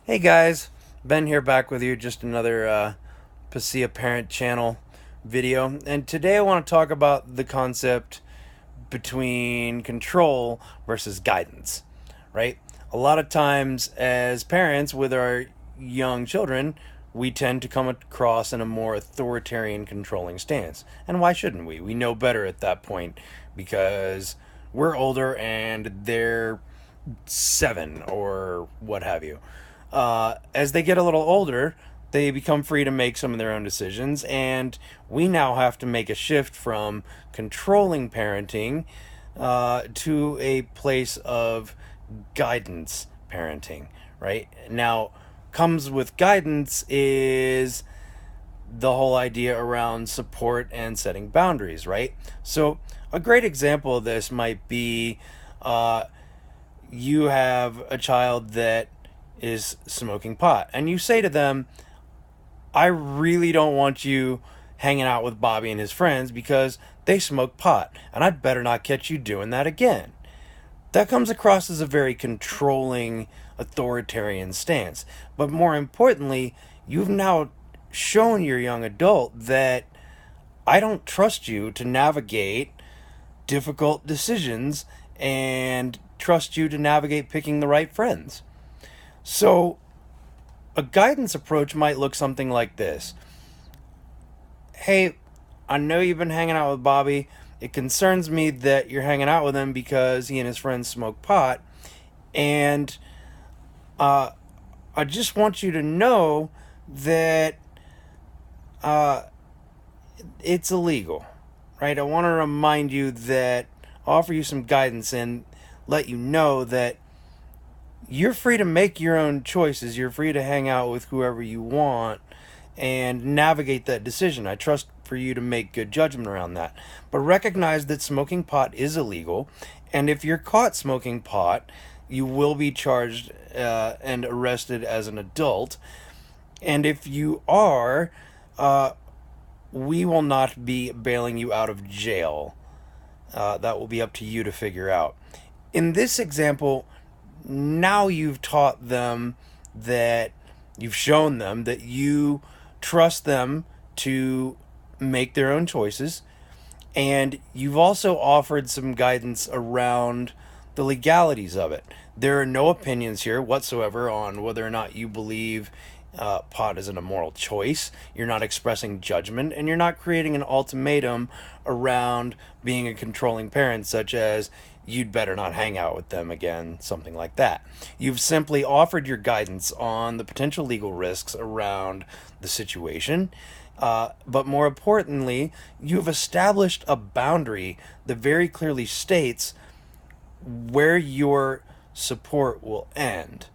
Hey guys, Ben here back with you. Just another Passia Parent Channel video. And today I want to talk about the concept between control versus guidance, right? A lot of times, as parents with our young children, we tend to come across in a more authoritarian, controlling stance. And why shouldn't we? We know better at that point because we're older and they're 7 or what have you. As they get a little older, they become free to make some of their own decisions, and we now have to make a shift from controlling parenting to a place of guidance parenting, right? Now, comes with guidance is the whole idea around support and setting boundaries, right? So, a great example of this might be uh, you have a child that is smoking pot, and you say to them, I really don't want you hanging out with Bobby and his friends because they smoke pot, and I'd better not catch you doing that again. That comes across as a very controlling, authoritarian stance. But more importantly, you've now shown your young adult that I don't trust you to navigate difficult decisions and trust you to navigate picking the right friends. So, a guidance approach might look something like this. Hey, I know you've been hanging out with Bobby. It concerns me that you're hanging out with him because he and his friends smoke pot. And uh, I just want you to know that uh, it's illegal, right? I want to remind you that, offer you some guidance and let you know that you're free to make your own choices. You're free to hang out with whoever you want and navigate that decision. I trust for you to make good judgment around that. But recognize that smoking pot is illegal. And if you're caught smoking pot, you will be charged and arrested as an adult. And if you are, uh, we will not be bailing you out of jail. That will be up to you to figure out. In this example, now you've taught them that you've shown them that you trust them to make their own choices, and you've also offered some guidance around the legalities of it. There are no opinions here whatsoever on whether or not you believe pot is an immoral choice. You're not expressing judgment, and you're not creating an ultimatum around being a controlling parent, such as you'd better not hang out with them again, something like that. You've simply offered your guidance on the potential legal risks around the situation. But more importantly, you've established a boundary that very clearly states where your support will end,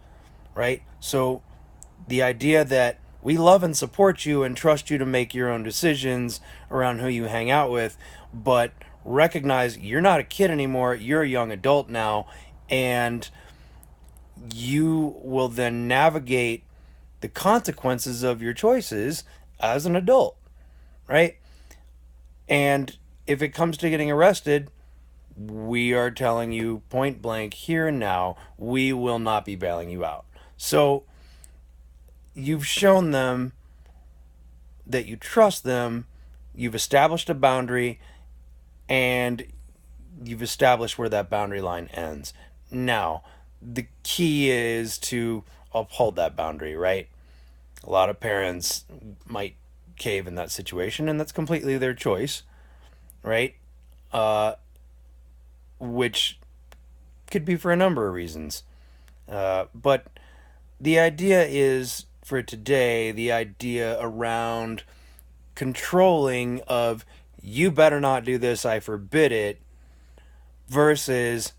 right? So the idea that we love and support you and trust you to make your own decisions around who you hang out with, but recognize you're not a kid anymore, you're a young adult now, and you will then navigate the consequences of your choices as an adult, right? And if it comes to getting arrested, we are telling you point blank here and now, we will not be bailing you out. So you've shown them that you trust them, you've established a boundary, and you've established where that boundary line ends. Now, the key is to uphold that boundary, right? A lot of parents might cave in that situation, and that's completely their choice, right? Uh, which could be for a number of reasons. But the idea is for today, the idea around controlling of you better not do this, I forbid it, versus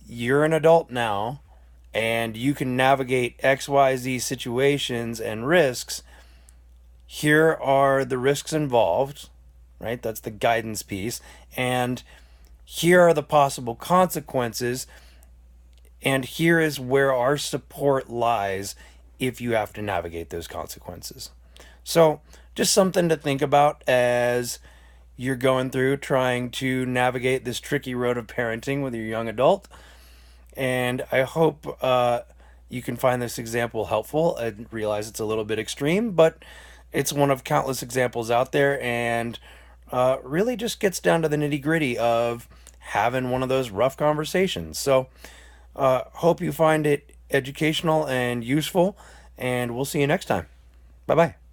you're an adult now and you can navigate XYZ situations and risks. Here are the risks involved, right? That's the guidance piece. And here are the possible consequences. And here is where our support lies if you have to navigate those consequences. So, just something to think about as you're going through trying to navigate this tricky road of parenting with your young adult. And I hope you can find this example helpful and realize it's a little bit extreme, but it's one of countless examples out there, and really just gets down to the nitty gritty of having one of those rough conversations. So, hope you find it educational and useful, and we'll see you next time. Bye bye.